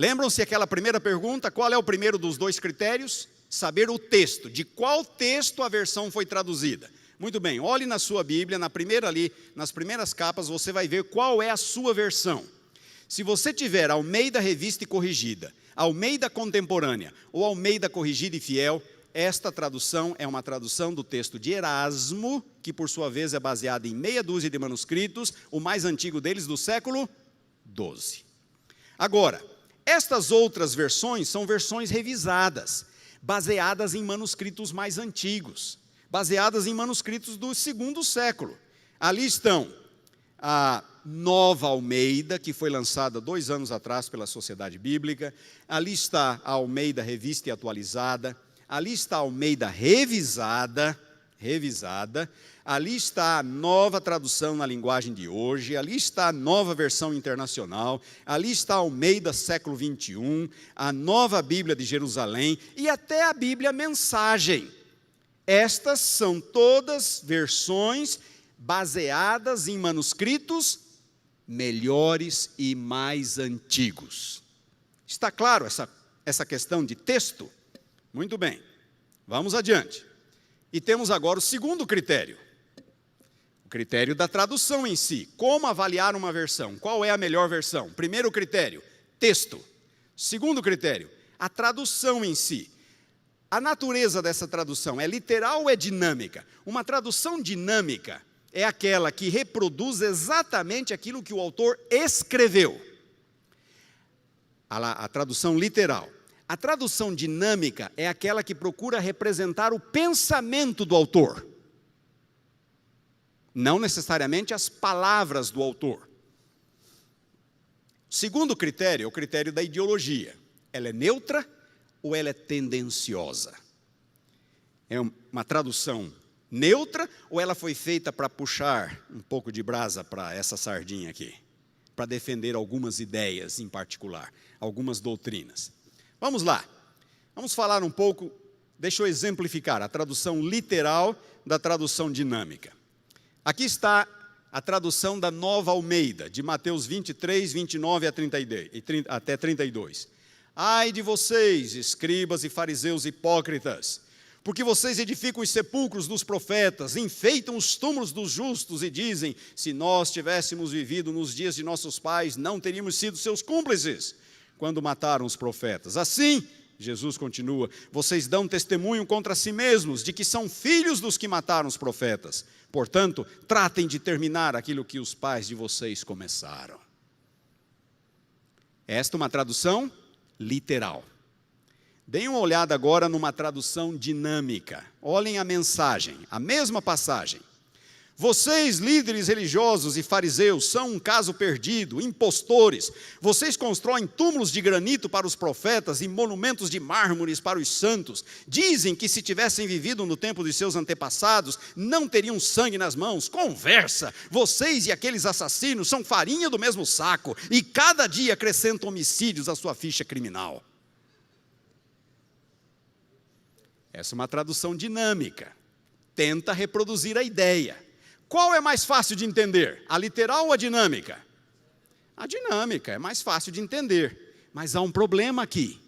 Lembram-se aquela primeira pergunta? Qual é o primeiro dos dois critérios? Saber o texto. De qual texto a versão foi traduzida? Muito bem, olhe na sua Bíblia, na primeira ali, nas primeiras capas, você vai ver qual é a sua versão. Se você tiver Almeida Revista e Corrigida, Almeida Contemporânea ou Almeida Corrigida e Fiel, esta tradução é uma tradução do texto de Erasmo, que por sua vez é baseada em meia dúzia de manuscritos, o mais antigo deles do século XII. Agora, estas outras versões são versões revisadas, baseadas em manuscritos mais antigos, baseadas em manuscritos do segundo século. Ali estão a Nova Almeida, que foi lançada 2 anos atrás pela Sociedade Bíblica, ali está a Almeida Revista e Atualizada, ali está a Almeida Revisada, ali está a nova tradução na linguagem de hoje, ali está a nova versão internacional, ali está a Almeida século 21, a nova Bíblia de Jerusalém e até a Bíblia Mensagem. Estas são todas versões baseadas em manuscritos melhores e mais antigos. Está claro essa questão de texto? Muito bem, vamos adiante. E temos agora o segundo critério. O critério da tradução em si. Como avaliar uma versão? Qual é a melhor versão? Primeiro critério, texto. Segundo critério, a tradução em si. A natureza dessa tradução é literal ou é dinâmica? Uma tradução dinâmica é aquela que reproduz exatamente aquilo que o autor escreveu. A tradução literal. A tradução dinâmica é aquela que procura representar o pensamento do autor, não necessariamente as palavras do autor. O segundo critério é o critério da ideologia. Ela é neutra ou ela é tendenciosa? É uma tradução neutra ou ela foi feita para puxar um pouco de brasa para essa sardinha aqui? Para defender algumas ideias em particular, algumas doutrinas. Vamos lá, vamos falar um pouco, deixa eu exemplificar a tradução literal da tradução dinâmica. Aqui está a tradução da Nova Almeida, de Mateus 23, 29 até 32. Ai de vocês, escribas e fariseus hipócritas, porque vocês edificam os sepulcros dos profetas, enfeitam os túmulos dos justos e dizem, se nós tivéssemos vivido nos dias de nossos pais, não teríamos sido seus cúmplices quando mataram os profetas. Assim, Jesus continua, vocês dão testemunho contra si mesmos de que são filhos dos que mataram os profetas. Portanto, tratem de terminar aquilo que os pais de vocês começaram. Esta é uma tradução literal. Deem uma olhada agora numa tradução dinâmica. Olhem a mensagem, a mesma passagem. Vocês, líderes religiosos e fariseus, são um caso perdido, impostores. Vocês constroem túmulos de granito para os profetas e monumentos de mármores para os santos. Dizem que se tivessem vivido no tempo de seus antepassados, não teriam sangue nas mãos. Conversa! Vocês e aqueles assassinos são farinha do mesmo saco e cada dia acrescentam homicídios à sua ficha criminal. Essa é uma tradução dinâmica. Tenta reproduzir a ideia. Qual é mais fácil de entender? A literal ou a dinâmica? A dinâmica é mais fácil de entender. Mas há um problema aqui.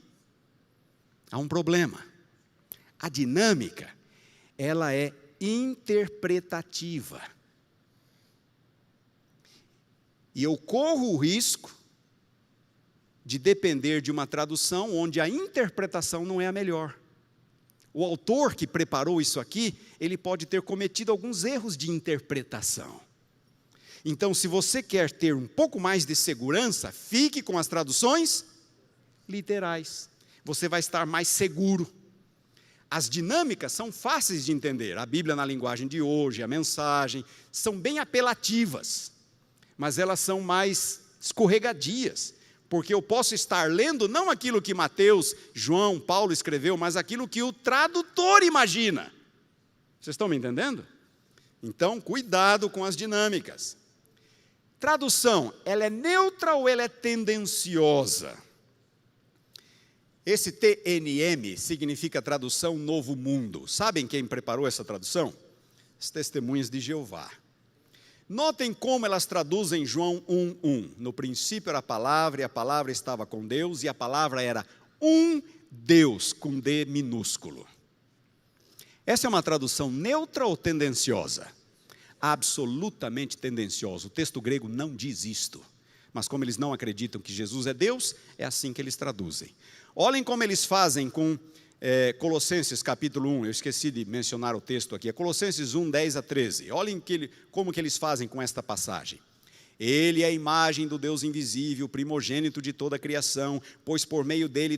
Há um problema. A dinâmica, ela é interpretativa. E eu corro o risco de depender de uma tradução onde a interpretação não é a melhor. O autor que preparou isso aqui, ele pode ter cometido alguns erros de interpretação. Então, se você quer ter um pouco mais de segurança, fique com as traduções literais. Você vai estar mais seguro. As dinâmicas são fáceis de entender. A Bíblia na linguagem de hoje, a mensagem, são bem apelativas. Mas elas são mais escorregadias. Porque eu posso estar lendo não aquilo que Mateus, João, Paulo escreveu, mas aquilo que o tradutor imagina. Vocês estão me entendendo? Então, cuidado com as dinâmicas. Tradução, ela é neutra ou ela é tendenciosa? Esse TNM significa tradução Novo Mundo. Sabem quem preparou essa tradução? As Testemunhas de Jeová. Notem como elas traduzem João 1:1. No princípio era a palavra, e a palavra estava com Deus, e a palavra era um Deus, com D minúsculo. Essa é uma tradução neutra ou tendenciosa? Absolutamente tendenciosa. O texto grego não diz isto. Mas como eles não acreditam que Jesus é Deus, é assim que eles traduzem. Olhem como eles fazem com Colossenses capítulo 1, eu esqueci de mencionar o texto aqui, é Colossenses 1, 10 a 13. Olhem como que eles fazem com esta passagem. Ele é a imagem do Deus invisível, primogênito de toda a criação, pois por meio dele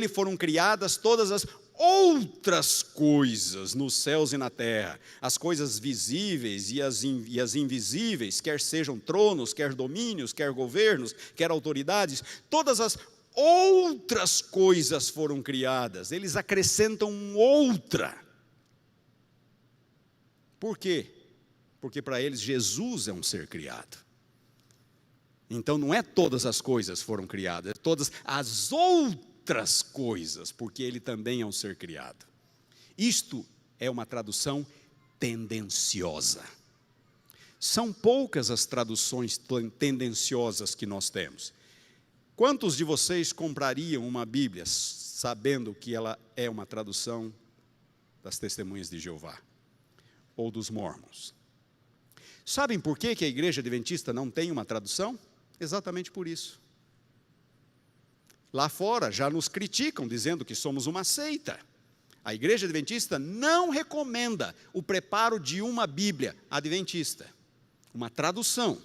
foram criadas todas as outras coisas nos céus e na terra, as coisas visíveis e as invisíveis, quer sejam tronos, quer domínios, quer governos, quer autoridades, todas as outras coisas foram criadas. Eles acrescentam outra. Por quê? Porque para eles Jesus é um ser criado. Então não é todas as coisas foram criadas, é todas as outras coisas, porque ele também é um ser criado. Isto é uma tradução tendenciosa. São poucas as traduções tendenciosas que nós temos. Quantos de vocês comprariam uma Bíblia sabendo que ela é uma tradução das Testemunhas de Jeová ou dos Mormons? Sabem por que a Igreja Adventista não tem uma tradução? Exatamente por isso. Lá fora já nos criticam dizendo que somos uma seita. A Igreja Adventista não recomenda o preparo de uma Bíblia adventista, uma tradução.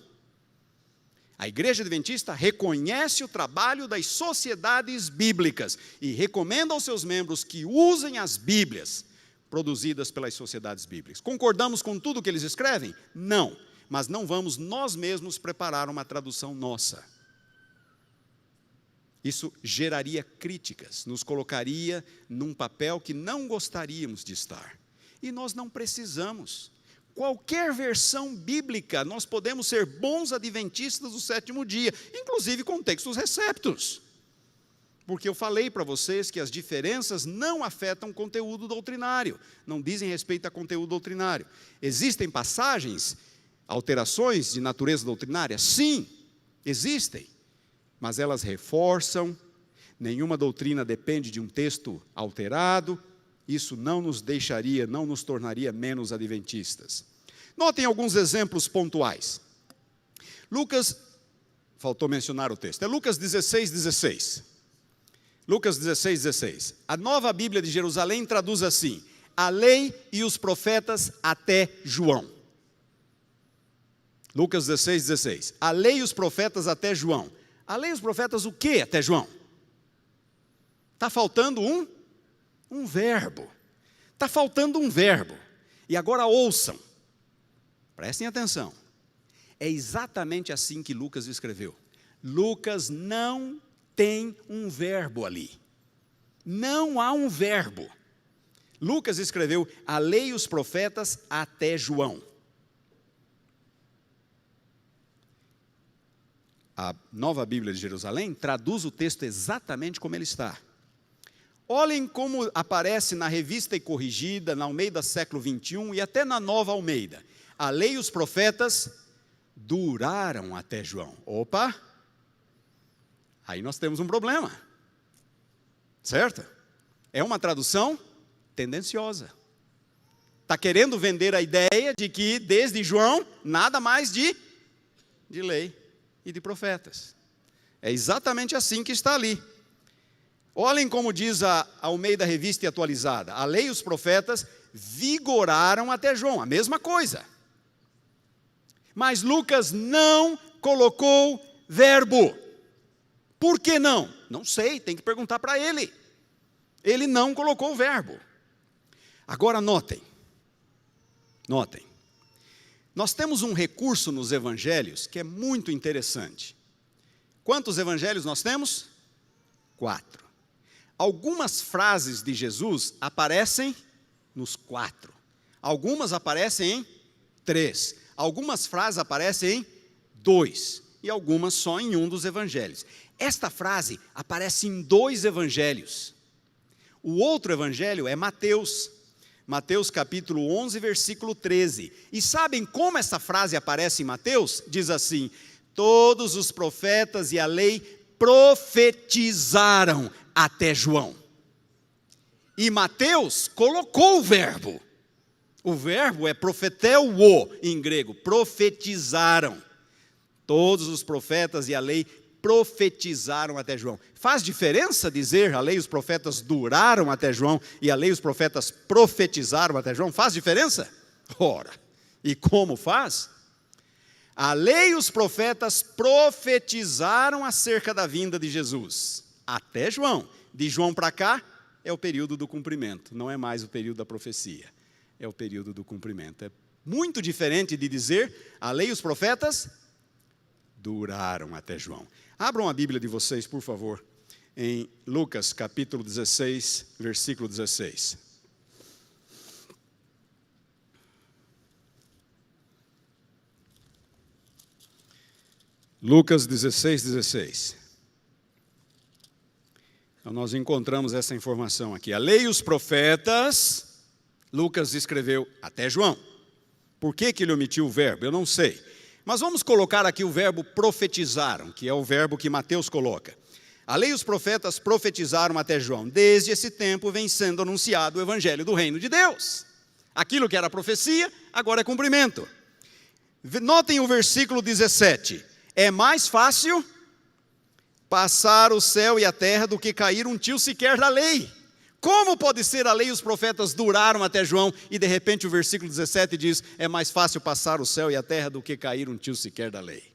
A Igreja Adventista reconhece o trabalho das sociedades bíblicas e recomenda aos seus membros que usem as Bíblias produzidas pelas sociedades bíblicas. Concordamos com tudo que eles escrevem? Não, mas não vamos nós mesmos preparar uma tradução nossa. Isso geraria críticas, nos colocaria num papel que não gostaríamos de estar. E nós não precisamos. Qualquer versão bíblica, nós podemos ser bons adventistas do sétimo dia, inclusive com textos receptos. Porque eu falei para vocês que as diferenças não afetam o conteúdo doutrinário, não dizem respeito a conteúdo doutrinário. Existem passagens, alterações de natureza doutrinária? Sim, existem. Mas elas reforçam, nenhuma doutrina depende de um texto alterado, isso não nos deixaria, não nos tornaria menos adventistas. Notem alguns exemplos pontuais. Lucas, faltou mencionar o texto, é Lucas 16:16. Lucas 16:16. A Nova Bíblia de Jerusalém traduz assim: a lei e os profetas até João. Lucas 16:16. A lei e os profetas até João. A lei e os profetas o que até João? Está faltando um verbo. Está faltando um verbo. E agora ouçam. Prestem atenção. É exatamente assim que Lucas escreveu. Lucas não tem um verbo ali. Não há um verbo. Lucas escreveu a lei e os profetas até João. A Nova Bíblia de Jerusalém traduz o texto exatamente como ele está. Olhem como aparece na Revista e Corrigida, na Almeida século 21 e até na Nova Almeida. A lei e os profetas duraram até João. Opa! Aí nós temos um problema. Certo? É uma tradução tendenciosa. Está querendo vender a ideia de que desde João, nada mais de lei e de profetas. É exatamente assim que está ali. Olhem como diz a Almeida Revista e Atualizada. A lei e os profetas vigoraram até João. A mesma coisa. Mas Lucas não colocou verbo. Por que não? Não sei, tem que perguntar para ele. Ele não colocou o verbo. Agora notem. Notem. Nós temos um recurso nos evangelhos que é muito interessante. Quantos evangelhos nós temos? 4. Algumas frases de Jesus aparecem nos 4. Algumas aparecem em 3. Algumas frases aparecem em 2. E algumas só em um dos evangelhos. Esta frase aparece em 2 evangelhos. O outro evangelho é Mateus. Mateus capítulo 11, versículo 13. E sabem como essa frase aparece em Mateus? Diz assim: todos os profetas e a lei profetizaram até João. E Mateus colocou o verbo. O verbo é profeteuo em grego, profetizaram. Todos os profetas e a lei profetizaram até João. Faz diferença dizer a lei e os profetas duraram até João e a lei e os profetas profetizaram até João? Faz diferença? Ora, e como faz? A lei e os profetas profetizaram acerca da vinda de Jesus até João. De João para cá é o período do cumprimento, não é mais o período da profecia, é o período do cumprimento. É muito diferente de dizer a lei e os profetas duraram até João. Abram a Bíblia de vocês, por favor, em Lucas capítulo 16, versículo 16. Lucas 16, 16. Então nós encontramos essa informação aqui. A lei e os profetas, Lucas escreveu até João. Por que ele omitiu o verbo? Eu não sei. Mas vamos colocar aqui o verbo profetizaram, que é o verbo que Mateus coloca. A lei e os profetas profetizaram até João. Desde esse tempo vem sendo anunciado o evangelho do reino de Deus. Aquilo que era profecia, agora é cumprimento. Notem o versículo 17. É mais fácil passar o céu e a terra do que cair um tio sequer da lei. Como pode ser a lei e os profetas duraram até João e de repente o versículo 17 diz: é mais fácil passar o céu e a terra do que cair um tio sequer da lei.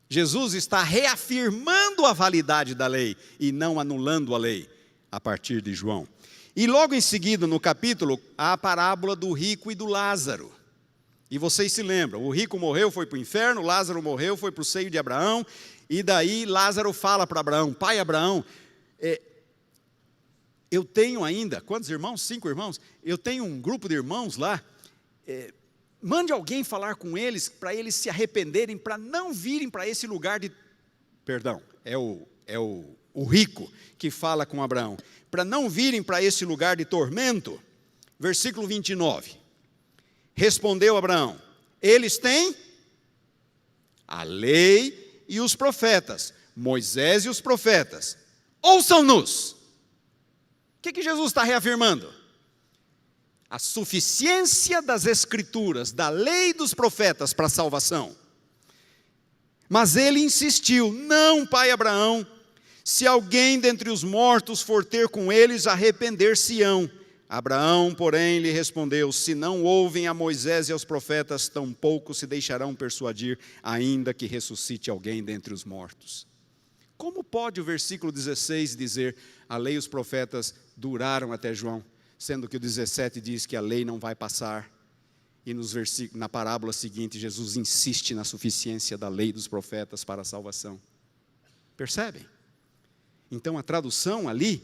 Jesus está reafirmando a validade da lei e não anulando a lei a partir de João. E logo em seguida no capítulo há a parábola do rico e do Lázaro. E vocês se lembram, o rico morreu, foi para o inferno, Lázaro morreu, foi para o seio de Abraão, e daí Lázaro fala para Abraão: pai Abraão, eu tenho ainda, quantos irmãos? 5 irmãos? Eu tenho um grupo de irmãos lá, mande alguém falar com eles, para eles se arrependerem, para não virem para esse lugar de... Perdão, é o rico que fala com Abraão, para não virem para esse lugar de tormento. Versículo 29, respondeu Abraão: eles têm a lei e os profetas, Moisés e os profetas, ouçam-nos. O que Jesus está reafirmando? A suficiência das escrituras, da lei dos profetas para a salvação. Mas ele insistiu: não, pai Abraão, se alguém dentre os mortos for ter com eles, arrepender-se-ão. Abraão, porém, lhe respondeu: se não ouvem a Moisés e aos profetas, tampouco se deixarão persuadir, ainda que ressuscite alguém dentre os mortos. Como pode o versículo 16 dizer a lei e os profetas duraram até João, sendo que o 17 diz que a lei não vai passar, e na parábola seguinte Jesus insiste na suficiência da lei e dos profetas para a salvação? Percebem? Então a tradução ali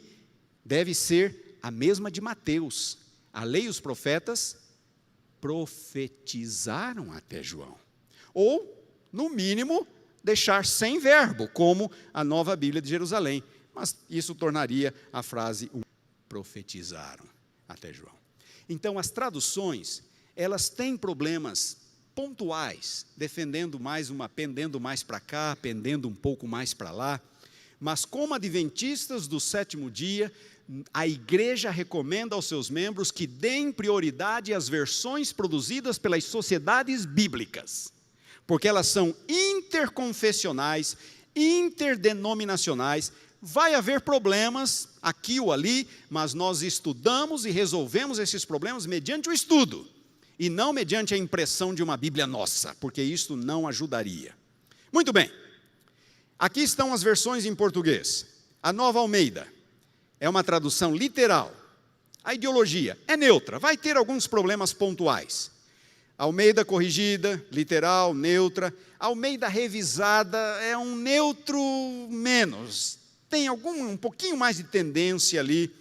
deve ser a mesma de Mateus. A lei e os profetas profetizaram até João. Ou, no mínimo, deixar sem verbo, como a Nova Bíblia de Jerusalém. Mas isso tornaria a frase profetizaram até João. Então as traduções, elas têm problemas pontuais, pendendo mais para cá, pendendo um pouco mais para lá. Mas como adventistas do sétimo dia, a igreja recomenda aos seus membros que deem prioridade às versões produzidas pelas sociedades bíblicas, porque elas são interconfessionais, interdenominacionais. Vai haver problemas aqui ou ali, mas nós estudamos e resolvemos esses problemas mediante o estudo, e não mediante a impressão de uma Bíblia nossa, porque isto não ajudaria. Muito bem, aqui estão as versões em português. A Nova Almeida é uma tradução literal. A ideologia é neutra, vai ter alguns problemas pontuais. Almeida corrigida, literal, neutra. Almeida revisada é um neutro menos. Tem um pouquinho mais de tendência ali,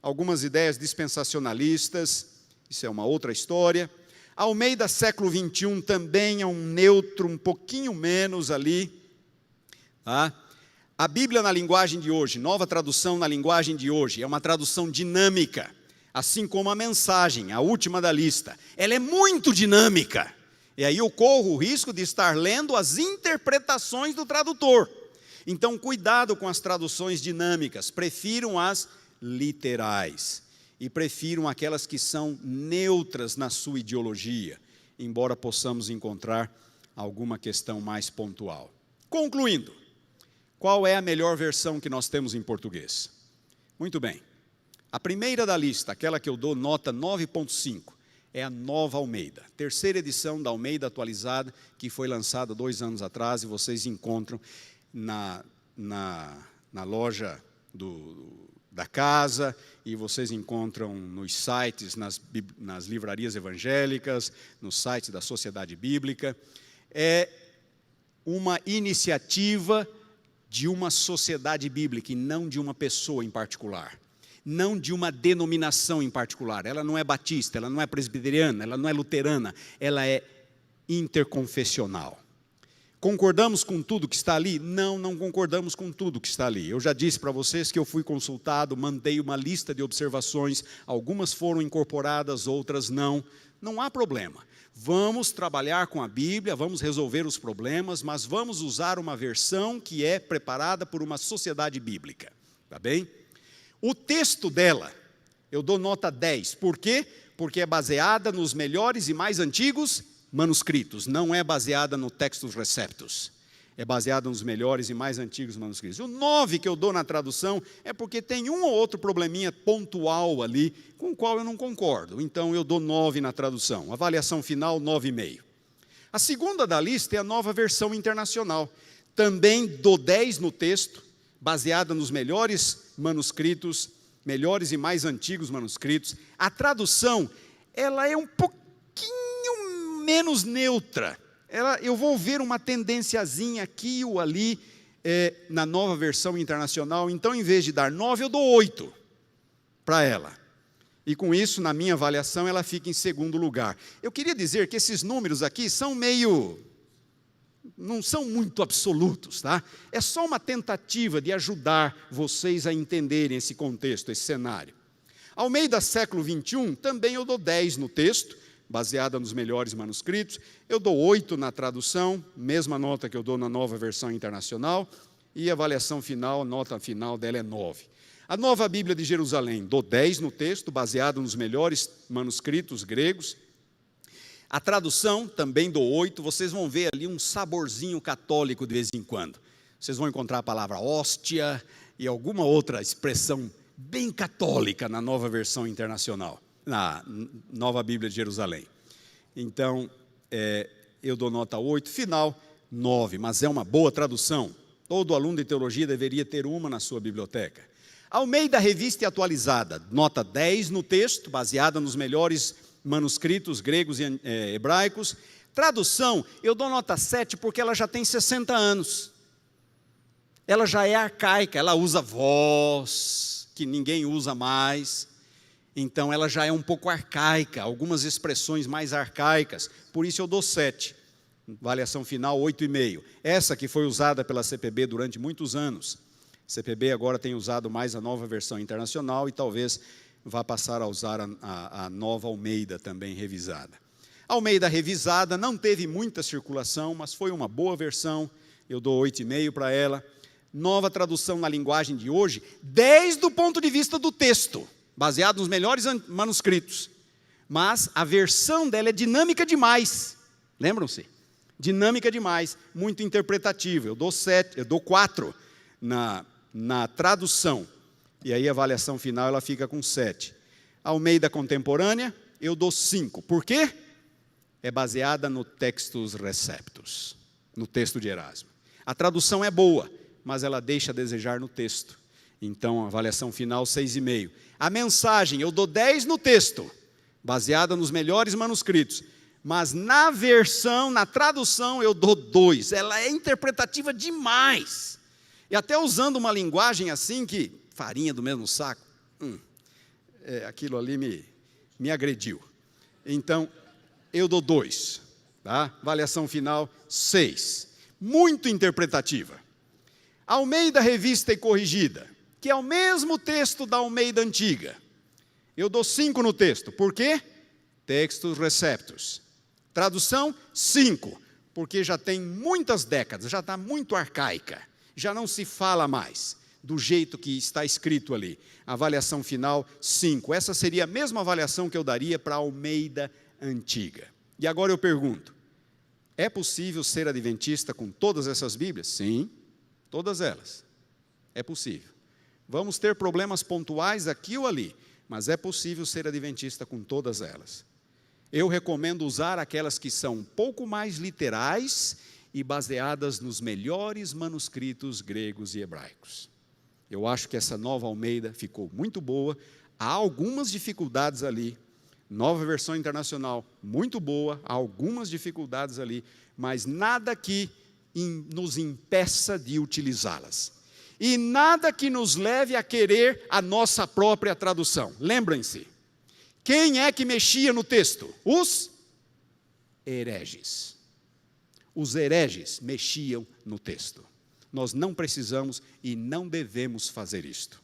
algumas ideias dispensacionalistas, isso é uma outra história. Almeida século 21 também é um neutro um pouquinho menos ali. Tá? A Bíblia na linguagem de hoje, nova tradução na linguagem de hoje, é uma tradução dinâmica. assim como a mensagem, a última da lista. Ela é muito dinâmica. E aí eu corro o risco de estar lendo as interpretações do tradutor. Então, cuidado com as traduções dinâmicas. Prefiram as literais. E prefiram aquelas que são neutras na sua ideologia, embora possamos encontrar alguma questão mais pontual. Concluindo, qual é a melhor versão que nós temos em português? Muito bem. A primeira da lista, aquela que eu dou nota 9.5, é a Nova Almeida. Terceira edição da Almeida atualizada, que foi lançada 2 anos atrás, e vocês encontram na loja da casa, e vocês encontram nos sites, nas livrarias evangélicas, no site da Sociedade Bíblica. É uma iniciativa de uma sociedade bíblica e não de uma pessoa em particular. Não de uma denominação em particular. Ela não é batista, ela não é presbiteriana, ela não é luterana, ela é interconfessional. Concordamos com tudo que está ali? Não, não concordamos com tudo que está ali. Eu já disse para vocês que eu fui consultado, mandei uma lista de observações, algumas foram incorporadas, outras não. Não há problema. Vamos trabalhar com a Bíblia, vamos resolver os problemas, mas vamos usar uma versão que é preparada por uma sociedade bíblica. Tá bem? O texto dela, eu dou nota 10. Por quê? Porque é baseada nos melhores e mais antigos manuscritos, não é baseada no Textus Receptus, é baseada nos melhores e mais antigos manuscritos. O 9 que eu dou na tradução é porque tem um ou outro probleminha pontual ali, com o qual eu não concordo, então eu dou 9 na tradução, avaliação final 9,5. A segunda da lista é a Nova Versão Internacional, também dou 10 no texto, baseada nos melhores manuscritos, melhores e mais antigos manuscritos. A tradução, ela é um pouquinho menos neutra. Eu vou ver uma tendenciazinha aqui ou ali na Nova Versão Internacional. Então, em vez de dar 9, eu dou 8 para ela. E com isso, na minha avaliação, ela fica em segundo lugar. Eu queria dizer que esses números aqui são não são muito absolutos, tá? É só uma tentativa de ajudar vocês a entenderem esse contexto, esse cenário. Almeida século 21, também eu dou 10 no texto, baseada nos melhores manuscritos. Eu dou 8 na tradução, mesma nota que eu dou na Nova Versão Internacional, e a avaliação final, a nota final dela é 9. A Nova Bíblia de Jerusalém, dou 10 no texto, baseado nos melhores manuscritos gregos. A tradução, também dou 8, vocês vão ver ali um saborzinho católico de vez em quando. Vocês vão encontrar a palavra hóstia e alguma outra expressão bem católica na Nova Versão Internacional, na Nova Bíblia de Jerusalém. Então, eu dou nota 8, final 9, mas é uma boa tradução. Todo aluno de teologia deveria ter uma na sua biblioteca. Almeida Revista e Atualizada, nota 10 no texto, baseada nos melhores manuscritos gregos e hebraicos. Tradução, eu dou nota 7 porque ela já tem 60 anos. Ela já é arcaica, ela usa voz, que ninguém usa mais. Então ela já é um pouco arcaica, algumas expressões mais arcaicas. Por isso eu dou 7. Avaliação final 8,5. Essa que foi usada pela CPB durante muitos anos. A CPB agora tem usado mais a Nova Versão Internacional e talvez vá passar a usar a Nova Almeida também revisada. A Almeida revisada não teve muita circulação, mas foi uma boa versão, eu dou 8,5 para ela. Nova tradução na linguagem de hoje, 10 do ponto de vista do texto, baseado nos melhores manuscritos. Mas a versão dela é dinâmica demais, lembram-se? Dinâmica demais, muito interpretativa. Eu dou 4 na tradução. E aí a avaliação final ela fica com 7. Almeida Contemporânea, eu dou 5. Por quê? É baseada no Textus Receptus, no texto de Erasmo. A tradução é boa, mas ela deixa a desejar no texto. Então, a avaliação final, 6,5. A mensagem, eu dou 10 no texto, baseada nos melhores manuscritos. Mas na versão, na tradução, eu dou 2. Ela é interpretativa demais. E até usando uma linguagem assim que, farinha do mesmo saco, aquilo ali me agrediu. Então, eu dou 2. Tá? Avaliação final, 6. Muito interpretativa. Almeida Revista e Corrigida, que é o mesmo texto da Almeida Antiga. Eu dou 5 no texto. Por quê? Textos receptos. Tradução, 5. Porque já tem muitas décadas, já está muito arcaica. Já não se fala mais do jeito que está escrito ali. Avaliação final, 5. Essa seria a mesma avaliação que eu daria para a Almeida Antiga. E agora eu pergunto, é possível ser adventista com todas essas Bíblias? Sim, todas elas. É possível. Vamos ter problemas pontuais aqui ou ali, mas é possível ser adventista com todas elas. Eu recomendo usar aquelas que são um pouco mais literais e baseadas nos melhores manuscritos gregos e hebraicos. Eu acho que essa nova Almeida ficou muito boa. Há algumas dificuldades ali. Nova versão internacional, muito boa. Há algumas dificuldades ali, mas nada que nos impeça de utilizá-las. E nada que nos leve a querer a nossa própria tradução. Lembrem-se, quem é que mexia no texto? Os hereges. Os hereges mexiam no texto. Nós não precisamos e não devemos fazer isto.